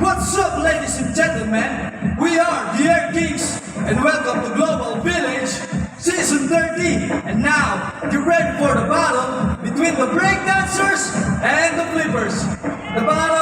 What's up, ladies and gentlemen? We are the Air Kings, and welcome to Global Village Season 30. And now, get ready for the battle between the breakdancers and the flippers. The battle